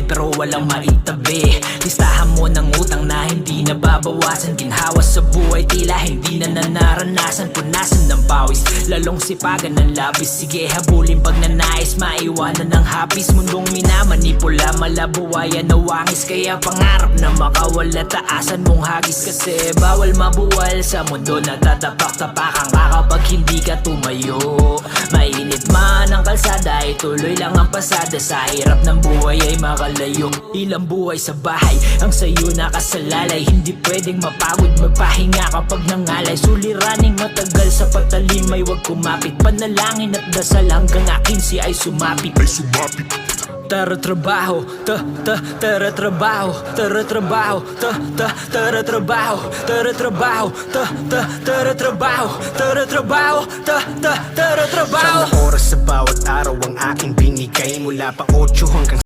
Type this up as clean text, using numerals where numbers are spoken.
pero walang maitabi. Listahan mo ng utang na hindi nababawasan. Ginhawa sa buhay tila hindi na naranasan. Punasan ng pawis, lalong sipagan ng labis. Sige habulin pag nanais, maiwanan ng hapis. Mundong minamanipula, malabuwayan na wangis. Kaya pangarap na makawala, taasan mong hagis. Kasi bawal mabuwal sa mundo na tatapak-tapakan ka kapag hindi ka tumayo. Mainit man ang kalsada, ituloy lang ang pasada. Sa hirap ng buhay ay makalayo. Ilang buhay sa bahay ang sayo nakasalalay. Hindi pwedeng mapagod magpahinga kapag nangalay. Suliraning matagal sa patalimay, wag kumapit. Panalangin at dasal hanggang akin si ay sumapit. Tara trabaho, tara trabaho, tara trabaho, tara trabaho, tara trabaho, tara trabaho, tara trabaho, tara trabaho. Isang oras sa bawat araw ang aking binigay, mula pa 8 hanggang